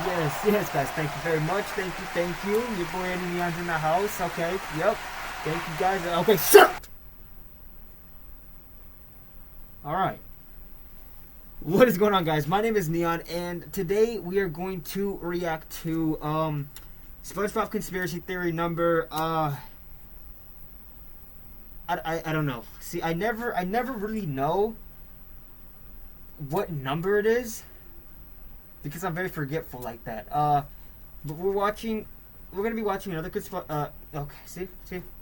Yes, guys. Thank you very much. Thank you. Your boy Eddie Neon's in the house. Okay, yep. Thank you, guys. Okay, shut up! Alright. What is going on, guys? My name is Neon, and today we are going to react to, SpongeBob Conspiracy Theory number, I don't know. See, I never really know what number it is, because I'm very forgetful like that. But we're gonna be watching another okay, see,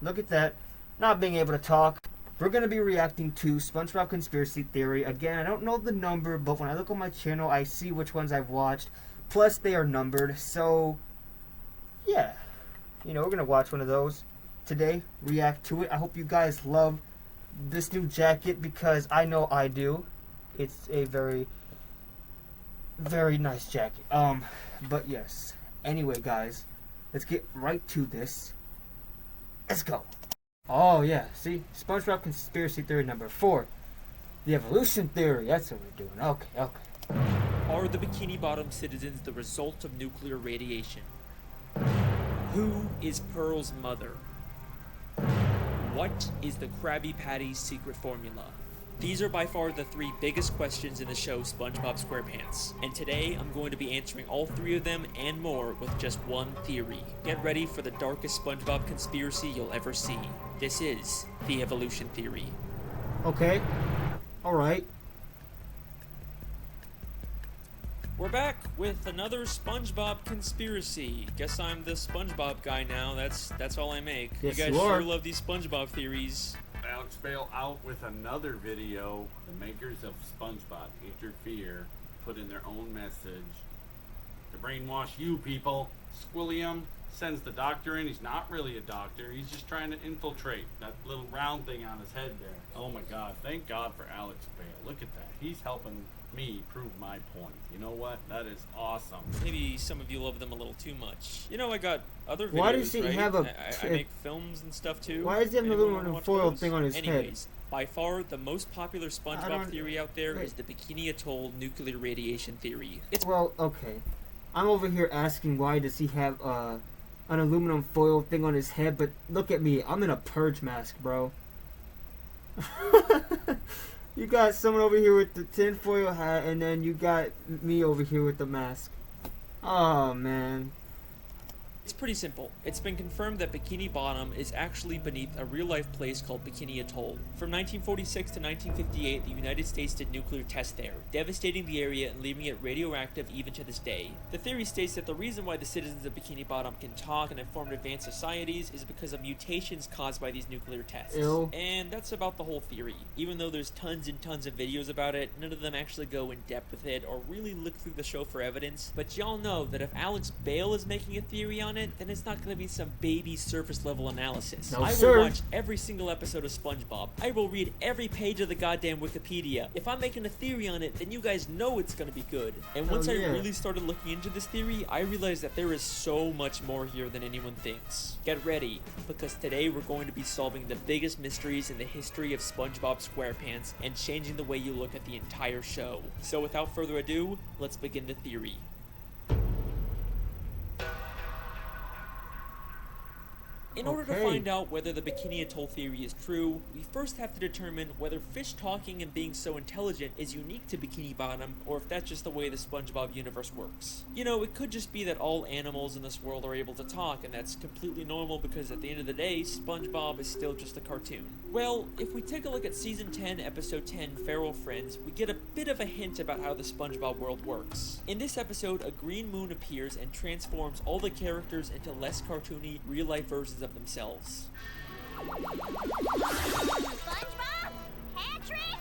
look at that. Not being able to talk. We're gonna be reacting to SpongeBob Conspiracy Theory. Again, I don't know the number, but when I look on my channel, I see which ones I've watched. Plus, they are numbered, so, yeah. You know, we're gonna watch one of those today, react to it. I hope you guys love this new jacket, because I know I do. It's a very, very nice jacket. But yes. Anyway, guys, let's get right to this. Let's go. Oh yeah, see, SpongeBob Conspiracy Theory number 4, the evolution theory. That's what we're doing. Okay. Are the Bikini Bottom citizens the result of nuclear radiation? Who is Pearl's mother? What is the Krabby Patty's secret formula? These are by far the 3 biggest questions in the show SpongeBob SquarePants, and today I'm going to be answering all 3 of them and more with just one theory. Get ready for the darkest SpongeBob conspiracy you'll ever see. This is the evolution theory. Okay. Alright. We're back with another SpongeBob conspiracy. Guess I'm the SpongeBob guy now. That's all I make. Yes, you guys you are. sure love these SpongeBob theories. Alex Bale out with another video. The makers of SpongeBob interfere, put in their own message to brainwash you people. Squilliam sends the doctor in. He's not really a doctor. He's just trying to infiltrate that little round thing on his head there. Oh my God. Thank God for Alex Bale. Look at that. He's helping me prove my point. You know what? That is awesome. Maybe some of you love them a little too much. You know, I got other videos, Why does he right? have a... I make films and stuff too. Why is he having a Anyone little wanna watch foil those? thing on his Anyways, head? by far the most popular I SpongeBob don't- theory out there wait. is the Bikini Atoll nuclear radiation theory. It's Well, okay. I'm over here asking why does he have an aluminum foil thing on his head, but look at me. I'm in a purge mask, bro. You got someone over here with the tinfoil hat, and then you got me over here with the mask. Oh, man. It's pretty simple. It's been confirmed that Bikini Bottom is actually beneath a real-life place called Bikini Atoll. From 1946 to 1958, the United States did nuclear tests there, devastating the area and leaving it radioactive even to this day. The theory states that the reason why the citizens of Bikini Bottom can talk and form advanced societies is because of mutations caused by these nuclear tests. Ew. And that's about the whole theory. Even though there's tons and tons of videos about it, none of them actually go in depth with it or really look through the show for evidence. But y'all know that if Alex Bale is making a theory on it, then it's not going to be some baby surface level analysis. No, I will sir. watch every single episode of SpongeBob. I will read every page of the goddamn Wikipedia. If I'm making a theory on it, then you guys know it's going to be good. And once yeah. I really started looking into this theory, I realized that there is so much more here than anyone thinks. Get ready, because today we're going to be solving the biggest mysteries in the history of SpongeBob SquarePants and changing the way you look at the entire show. So without further ado, let's begin the theory. In order to Okay. find out whether the Bikini Atoll theory is true, we first have to determine whether fish talking and being so intelligent is unique to Bikini Bottom, or if that's just the way the SpongeBob universe works. You know, it could just be that all animals in this world are able to talk, and that's completely normal because at the end of the day, SpongeBob is still just a cartoon. Well, if we take a look at Season 10, Episode 10, Feral Friends, we get a bit of a hint about how the SpongeBob world works. In this episode, a green moon appears and transforms all the characters into less cartoony, real-life versions of themselves. SpongeBob? Patrick?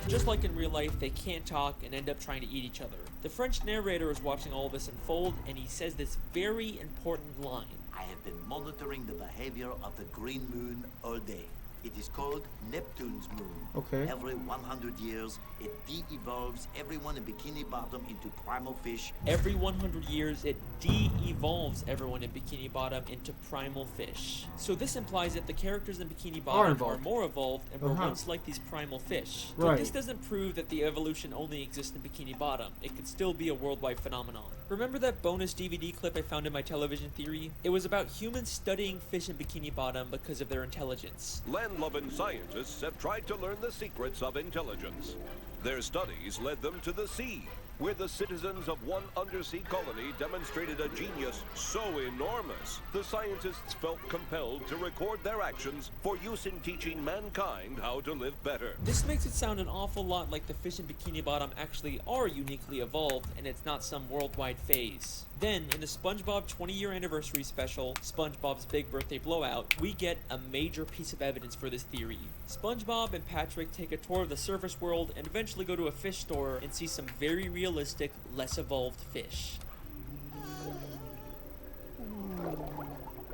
Just like in real life, they can't talk and end up trying to eat each other. The French narrator is watching all this unfold, and he says this very important line. I have been monitoring the behavior of the green moon all day. It is called Neptune's moon. Okay. Every 100 years, it de-evolves everyone in Bikini Bottom into primal fish. Every 100 years, it de-evolves everyone in Bikini Bottom into primal fish. So this implies that the characters in Bikini Bottom are more evolved and were once like these primal fish. But this doesn't prove that the evolution only exists in Bikini Bottom. It could still be a worldwide phenomenon. Remember that bonus DVD clip I found in my television theory? It was about humans studying fish in Bikini Bottom because of their intelligence. Land-loving scientists have tried to learn the secrets of intelligence. Their studies led them to the sea, where the citizens of one undersea colony demonstrated a genius so enormous, the scientists felt compelled to record their actions for use in teaching mankind how to live better. This makes it sound an awful lot like the fish in Bikini Bottom actually are uniquely evolved, and it's not some worldwide phase. Then, in the SpongeBob 20-year anniversary special, SpongeBob's Big Birthday Blowout, we get a major piece of evidence for this theory. SpongeBob and Patrick take a tour of the surface world and eventually go to a fish store and see some very realistic, less evolved fish.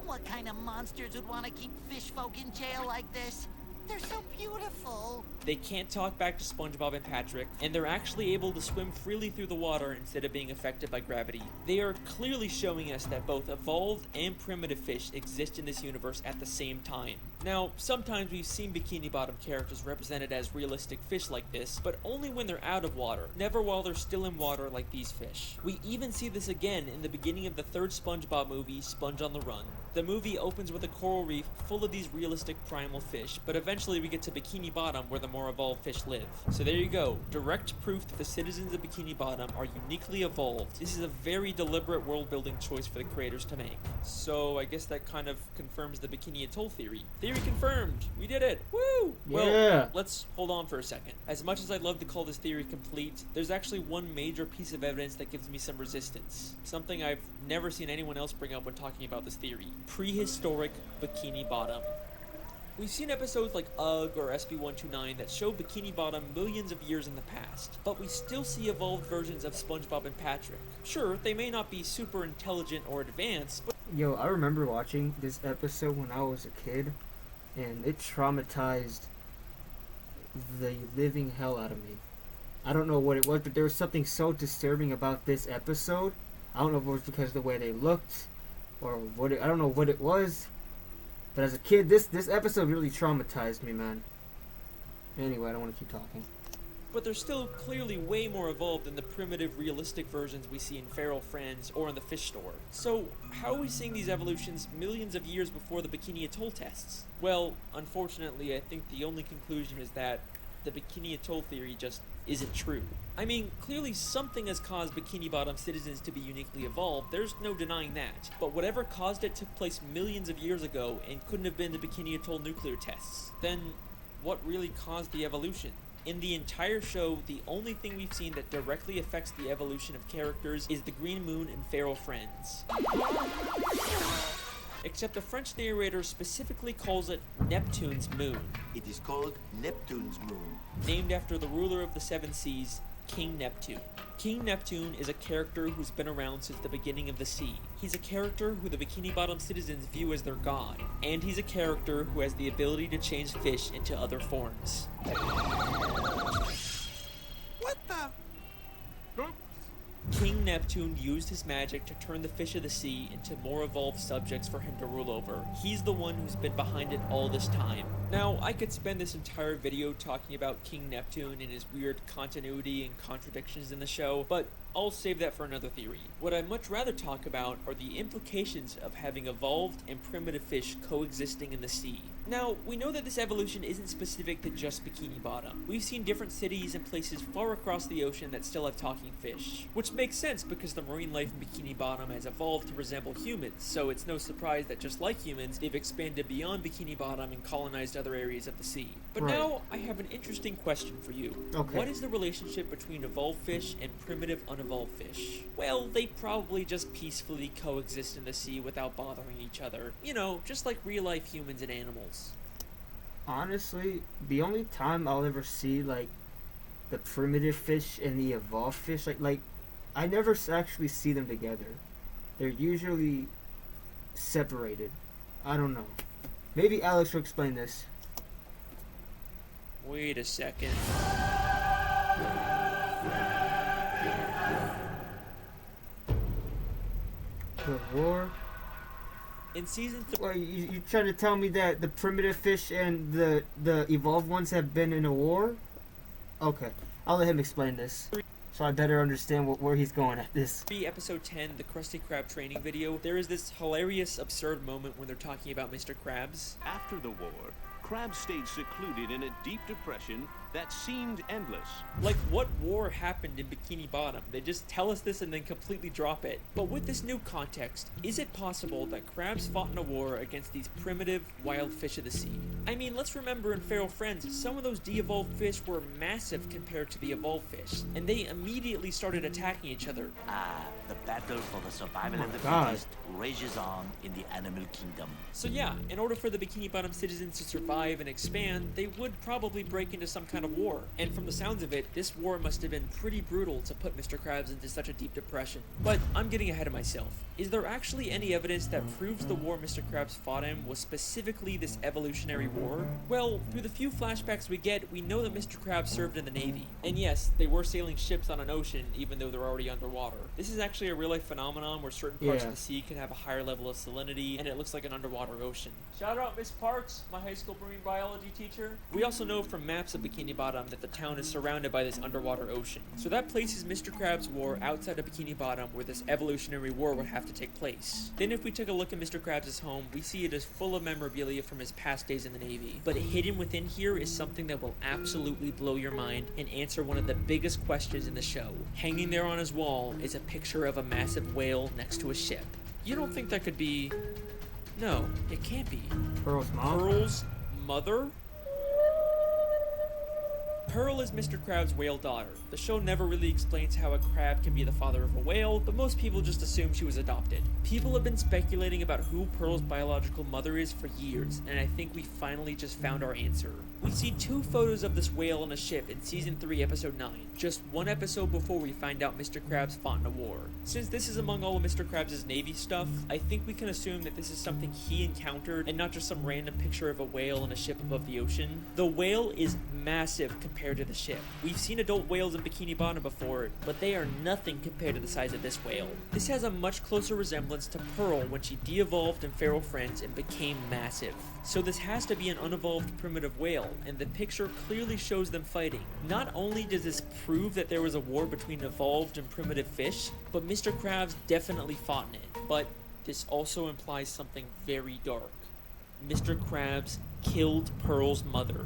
What kind of monsters would want to keep fish folk in jail like this? They're so beautiful. They can't talk back to SpongeBob and Patrick, and they're actually able to swim freely through the water instead of being affected by gravity. They are clearly showing us that both evolved and primitive fish exist in this universe at the same time. Now, sometimes we've seen Bikini Bottom characters represented as realistic fish like this, but only when they're out of water, never while they're still in water like these fish. We even see this again in the beginning of the third SpongeBob movie, Sponge on the Run. The movie opens with a coral reef full of these realistic primal fish, but eventually we get to Bikini Bottom where the more evolved fish live. So there you go, direct proof that the citizens of Bikini Bottom are uniquely evolved. This is a very deliberate world-building choice for the creators to make. So I guess that kind of confirms the Bikini Atoll theory. Theory confirmed! We did it! Woo! Yeah. Well, let's hold on for a second. As much as I'd love to call this theory complete, there's actually one major piece of evidence that gives me some resistance. Something I've never seen anyone else bring up when talking about this theory. Prehistoric Bikini Bottom. We've seen episodes like UGG or SB129 that show Bikini Bottom millions of years in the past, but we still see evolved versions of SpongeBob and Patrick. Sure, they may not be super intelligent or advanced, but... Yo, I remember watching this episode when I was a kid, and it traumatized the living hell out of me. I don't know what it was, but there was something so disturbing about this episode. I don't know if it was because of the way they looked, or what I don't know what it was. But as a kid, this episode really traumatized me, man. Anyway, I don't want to keep talking. But they're still clearly way more evolved than the primitive, realistic versions we see in Feral Friends or in the fish store. So, how are we seeing these evolutions millions of years before the Bikini Atoll tests? Well, unfortunately, I think the only conclusion is that the Bikini Atoll theory just isn't true. I mean, clearly something has caused Bikini Bottom citizens to be uniquely evolved, there's no denying that. But whatever caused it took place millions of years ago and couldn't have been the Bikini Atoll nuclear tests. Then, what really caused the evolution? In the entire show, the only thing we've seen that directly affects the evolution of characters is the Green Moon and Feral Friends. Except the French narrator specifically calls it Neptune's moon. It is called Neptune's moon. Named after the ruler of the seven seas, King Neptune. King Neptune is a character who's been around since the beginning of the sea. He's a character who the Bikini Bottom citizens view as their god. And he's a character who has the ability to change fish into other forms. What the? King Neptune used his magic to turn the fish of the sea into more evolved subjects for him to rule over. He's the one who's been behind it all this time. Now, I could spend this entire video talking about King Neptune and his weird continuity and contradictions in the show, but I'll save that for another theory. What I'd much rather talk about are the implications of having evolved and primitive fish coexisting in the sea. Now, we know that this evolution isn't specific to just Bikini Bottom. We've seen different cities and places far across the ocean that still have talking fish, which makes sense because the marine life in Bikini Bottom has evolved to resemble humans, so it's no surprise that just like humans, they've expanded beyond Bikini Bottom and colonized other areas of the sea. But now, I have an interesting question for you. Okay. What is the relationship between evolved fish and primitive unevolved fish? Well, they probably just peacefully coexist in the sea without bothering each other. You know, just like real-life humans and animals. Honestly, the only time I'll ever see, like, the primitive fish and the evolved fish, like I never actually see them together. They're usually separated. I don't know. Maybe Alex will explain this. Wait a second. The war? In season 3, Well, you trying to tell me that the primitive fish and the evolved ones have been in a war? Okay, I'll let him explain this, so I better understand where he's going at this. episode 10, the Krusty Krab training video, there is this hilarious, absurd moment when they're talking about Mr. Krabs. After the war, KRAB stayed secluded in a deep depression that seemed endless. Like, what war happened in Bikini Bottom? They just tell us this and then completely drop it. But with this new context, is it possible that crabs fought in a war against these primitive, wild fish of the sea? I mean, let's remember in Feral Friends, some of those de-evolved fish were massive compared to the evolved fish, and they immediately started attacking each other. The battle for the survival of the God. fittest rages on in the animal kingdom. So yeah, in order for the Bikini Bottom citizens to survive and expand, they would probably break into some kind of war. And from the sounds of it, this war must have been pretty brutal to put Mr. Krabs into such a deep depression. But I'm getting ahead of myself. Is there actually any evidence that proves the war Mr. Krabs fought in was specifically this evolutionary war? Well, through the few flashbacks we get, we know that Mr. Krabs served in the Navy. And yes, they were sailing ships on an ocean, even though they're already underwater. This is actually a real-life phenomenon where certain parts of the sea can have a higher level of salinity, and it looks like an underwater ocean. Shout out Miss Parks, my high school marine biology teacher. We also know from maps of Bikini Bottom that the town is surrounded by this underwater ocean. So that places Mr. Krabs' war outside of Bikini Bottom where this evolutionary war would have to take place. Then if we take a look at Mr. Krabs' home, we see it is full of memorabilia from his past days in the Navy. But hidden within here is something that will absolutely blow your mind and answer one of the biggest questions in the show. Hanging there on his wall is a picture of a massive whale next to a ship. You don't think that could be... No, it can't be. Pearl's mom? Pearl's mother? Pearl is Mr. Krabs' whale daughter. The show never really explains how a crab can be the father of a whale, but most people just assume she was adopted. People have been speculating about who Pearl's biological mother is for years, and I think we finally just found our answer. We see 2 photos of this whale on a ship in Season 3, Episode 9, just 1 episode before we find out Mr. Krabs fought in a war. Since this is among all of Mr. Krabs' Navy stuff, I think we can assume that this is something he encountered and not just some random picture of a whale on a ship above the ocean. The whale is massive compared to the ship. We've seen adult whales in Bikini Bottom before, but they are nothing compared to the size of this whale. This has a much closer resemblance to Pearl when she de-evolved in Feral Friends and became massive. So this has to be an unevolved primitive whale, and the picture clearly shows them fighting. Not only does this prove that there was a war between evolved and primitive fish, but Mr. Krabs definitely fought in it. But this also implies something very dark. Mr. Krabs killed Pearl's mother.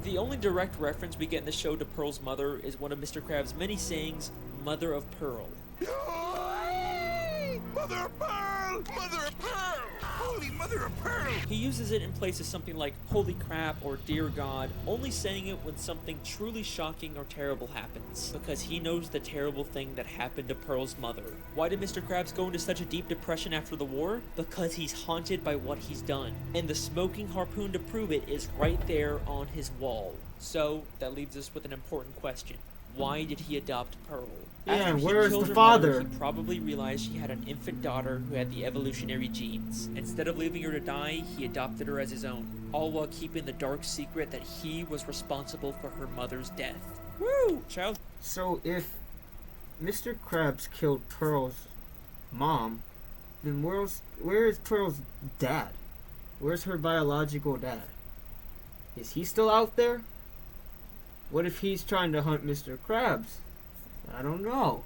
The only direct reference we get in the show to Pearl's mother is one of Mr. Krabs' many sayings, Mother of Pearl. Mother of Pearl! Mother of Pearl! Holy Mother of Pearl! He uses it in places something like Holy Crap or Dear God, only saying it when something truly shocking or terrible happens, because he knows the terrible thing that happened to Pearl's mother. Why did Mr. Krabs go into such a deep depression after the war? Because he's haunted by what he's done, and the smoking harpoon to prove it is right there on his wall. So, that leaves us with an important question. Why did he adopt Pearl? Yeah, After he where's killed the her father? mother, he probably realized she had an infant daughter who had the evolutionary genes. Instead of leaving her to die, he adopted her as his own, all while keeping the dark secret that he was responsible for her mother's death. Woo! Child. So if Mr. Krabs killed Pearl's mom, then where is Pearl's dad? Where's her biological dad? Is he still out there? What if he's trying to hunt Mr. Krabs? I don't know.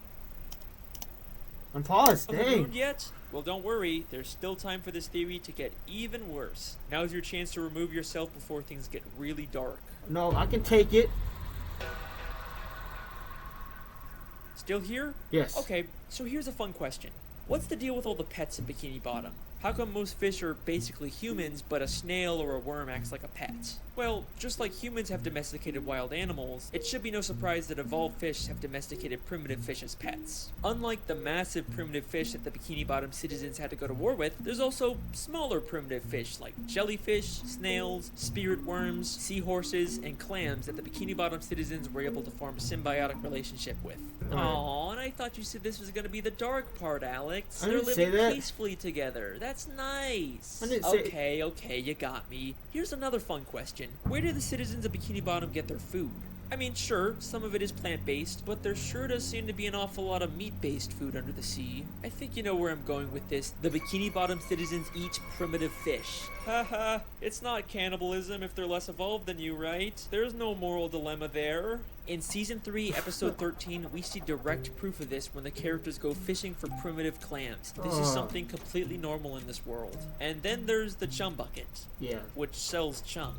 Unpause, dang. Rude yet? Well, don't worry. There's still time for this theory to get even worse. Now's your chance to remove yourself before things get really dark. No, I can take it. Still here? Yes. Okay, so here's a fun question. What's the deal with all the pets in Bikini Bottom? How come most fish are basically humans, but a snail or a worm acts like a pet? Well, just like humans have domesticated wild animals, it should be no surprise that evolved fish have domesticated primitive fish as pets. Unlike the massive primitive fish that the Bikini Bottom citizens had to go to war with, there's also smaller primitive fish like jellyfish, snails, spirit worms, seahorses, and clams that the Bikini Bottom citizens were able to form a symbiotic relationship with. Aww, and I thought you said this was going to be the dark part, Alex. I They're didn't say living that. peacefully together. that's nice. I didn't say- Okay, you got me. Here's another fun question. Where do the citizens of Bikini Bottom get their food? I mean, sure, some of it is plant-based, but there sure does seem to be an awful lot of meat-based food under the sea. I think you know where I'm going with this. The Bikini Bottom citizens eat primitive fish. Haha, it's not cannibalism if they're less evolved than you, right? There's no moral dilemma there. In Season 3, Episode 13, we see direct proof of this when the characters go fishing for primitive clams. This is something completely normal in this world. And then there's the chum bucket, Yeah. which sells chum.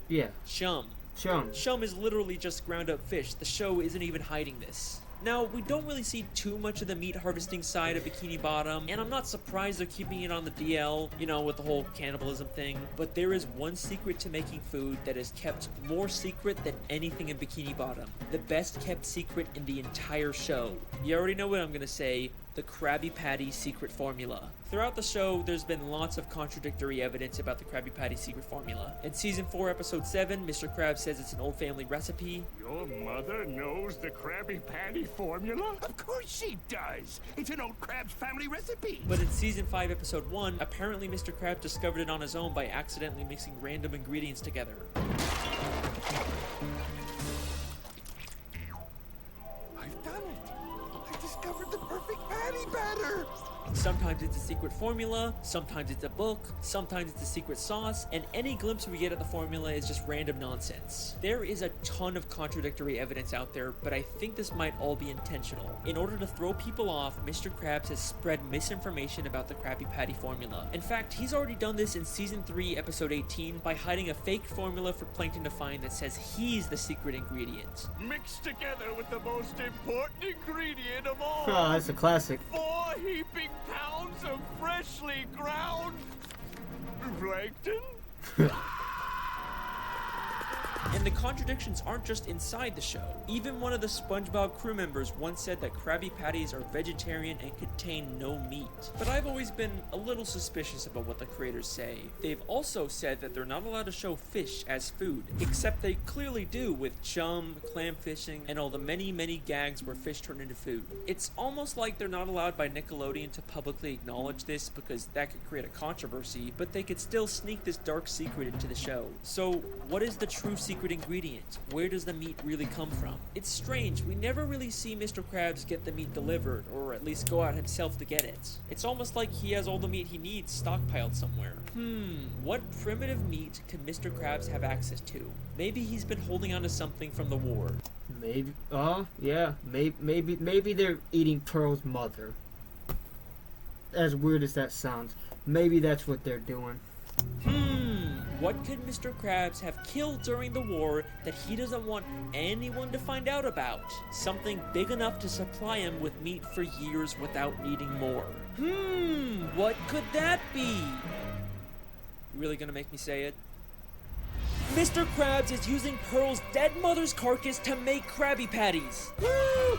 Yeah. Chum. Chum. Chum is literally just ground up fish. The show isn't even hiding this. Now, we don't really see too much of the meat harvesting side of Bikini Bottom, and I'm not surprised they're keeping it on the DL, you know, with the whole cannibalism thing, but there is one secret to making food that is kept more secret than anything in Bikini Bottom. The best kept secret in the entire show. You already know what I'm gonna say. The Krabby Patty secret formula. Throughout the show, there's been lots of contradictory evidence about the Krabby Patty secret formula. In Season 4, Episode 7, Mr. Krabs says it's an old family recipe. Your mother knows the Krabby Patty formula? Of course she does! It's an old Krabs family recipe! But in Season 5, Episode 1, apparently Mr. Krabs discovered it on his own by accidentally mixing random ingredients together. I've done it! I discovered the perfect patty batter! Sometimes it's a secret formula, sometimes it's a book, sometimes it's a secret sauce, and any glimpse we get of the formula is just random nonsense. There is a ton of contradictory evidence out there, but I think this might all be intentional. In order to throw people off, Mr. Krabs has spread misinformation about the Krabby Patty formula. In fact, he's already done this in Season 3, Episode 18, by hiding a fake formula for Plankton to find that says he's the secret ingredient. Mixed together with the most important ingredient of all! Oh, that's a classic. 4 heaping pounds of freshly ground plankton? And the contradictions aren't just inside the show. Even one of the Spongebob crew members once said that Krabby Patties are vegetarian and contain no meat. But I've always been a little suspicious about what the creators say. They've also said that they're not allowed to show fish as food, except they clearly do with chum, clam fishing, and all the many, many gags where fish turn into food. It's almost like they're not allowed by Nickelodeon to publicly acknowledge this because that could create a controversy, but they could still sneak this dark secret into the show. So, what is the true secret ingredient? Where does the meat really come from? It's strange, we never really see Mr. Krabs get the meat delivered, or at least go out himself to get it. It's almost like he has all the meat he needs stockpiled somewhere. What primitive meat can Mr. Krabs have access to? Maybe he's been holding on to something from the war. Maybe. Yeah. Maybe they're eating Pearl's mother. As weird as that sounds, maybe that's what they're doing. What could Mr. Krabs have killed during the war that he doesn't want anyone to find out about? Something big enough to supply him with meat for years without needing more. What could that be? You really gonna make me say it? Mr. Krabs is using Pearl's dead mother's carcass to make Krabby Patties. Woo!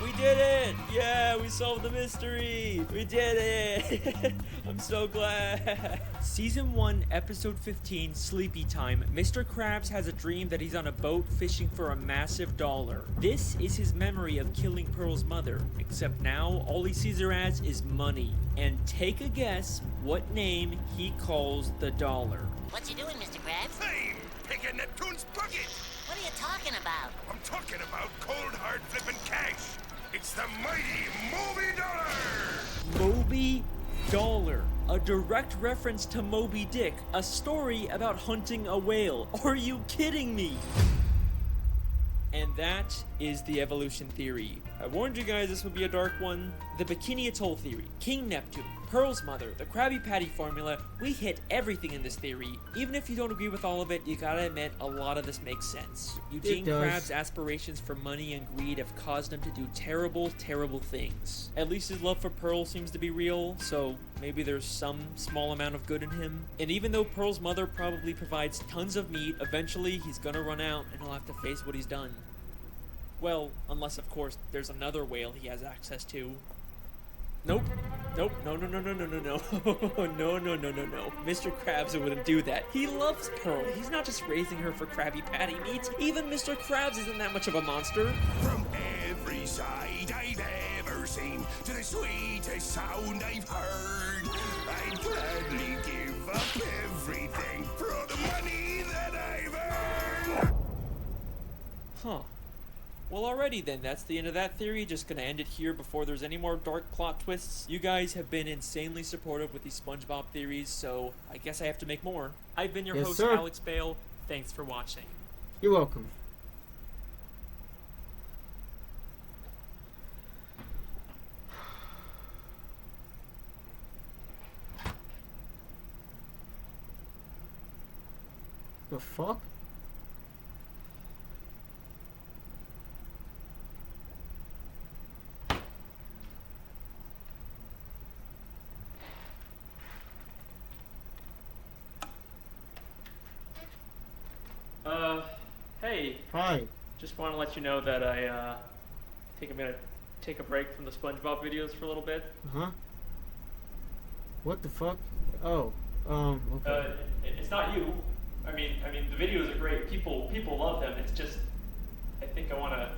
We did it! Yeah, we solved the mystery! We did it! I'm so glad! Season 1, Episode 15, Sleepy Time. Mr. Krabs has a dream that he's on a boat fishing for a massive dollar. This is his memory of killing Pearl's mother, except now all he sees her as is money. And take a guess what name he calls the dollar. What you doing, Mr. Krabs? Hey, picking Neptune's bucket! What are you talking about? I'm talking about cold hard flipping cash. It's the mighty Moby Dollar! Moby Dollar. A direct reference to Moby Dick, a story about hunting a whale. Are you kidding me? And that is the evolution theory. I warned you guys this would be a dark one. The Bikini Atoll theory, King Neptune, Pearl's mother, the Krabby Patty formula, we hit everything in this theory. Even if you don't agree with all of it, you gotta admit a lot of this makes sense. Eugene Krabs' aspirations for money and greed have caused him to do terrible, terrible things. At least his love for Pearl seems to be real, so maybe there's some small amount of good in him. And even though Pearl's mother probably provides tons of meat, eventually he's gonna run out and he'll have to face what he's done. Well, unless of course there's another whale he has access to. Nope. No. No. Mr. Krabs wouldn't do that. He loves Pearl. He's not just raising her for Krabby Patty meat. Even Mr. Krabs isn't that much of a monster. From every side I've ever seen, to the sweetest sound I've heard. I'd gladly give up everything for all the money that I've earned. Huh. Well, alrighty then, that's the end of that theory. Just gonna end it here before there's any more dark plot twists. You guys have been insanely supportive with these SpongeBob theories, so I guess I have to make more. I've been your Yes, host, sir. Alex Bale. Thanks for watching. You're welcome. The fuck? Hey, Hi. just want to let you know that I, think I'm gonna take a break from the SpongeBob videos for a little bit. Uh-huh. What the fuck? Oh, okay. It's not you. I mean, the videos are great. People love them. It's just, I think I want to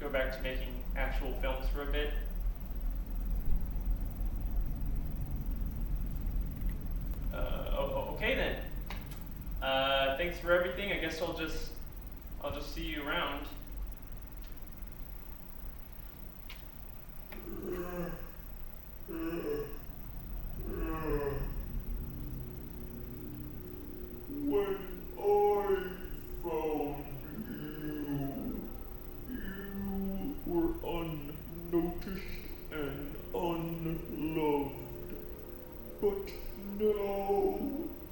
go back to making actual films for a bit. Okay then. Thanks for everything. I guess I'll just see you around. When I found you, you were unnoticed and unloved. But now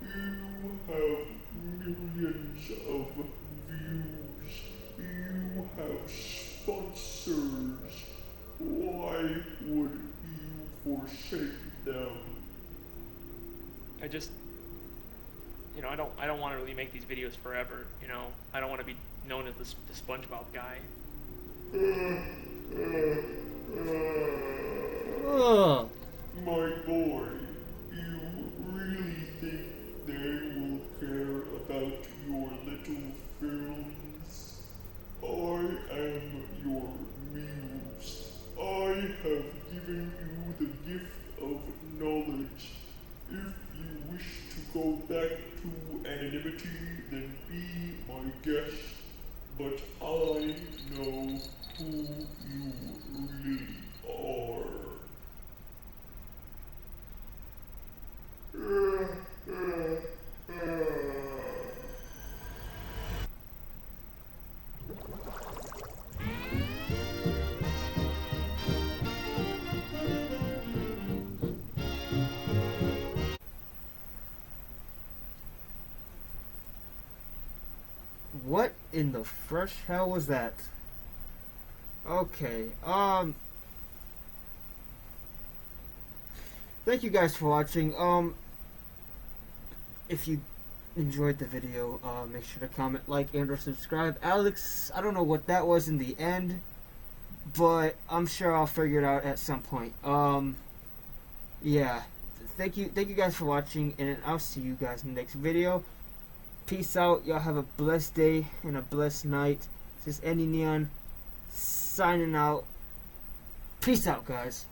you have millions of views. You have sponsors. Why would you forsake them? I just, I don't want to really make these videos forever. I don't want to be known as the SpongeBob guy. Ugh. My boy, you really think they will care about your little films? I am your muse. I have given you the gift of knowledge. If you wish to go back to anonymity, then be my guest. But I know who you really are. What in the fresh hell was that? Okay, thank you guys for watching. If you enjoyed the video, make sure to comment, like, and or subscribe. Alex, I don't know what that was in the end, but I'm sure I'll figure it out at some point. Yeah. Thank you guys for watching, and I'll see you guys in the next video. Peace out. Y'all have a blessed day and a blessed night. This is Neon signing out. Peace out, guys.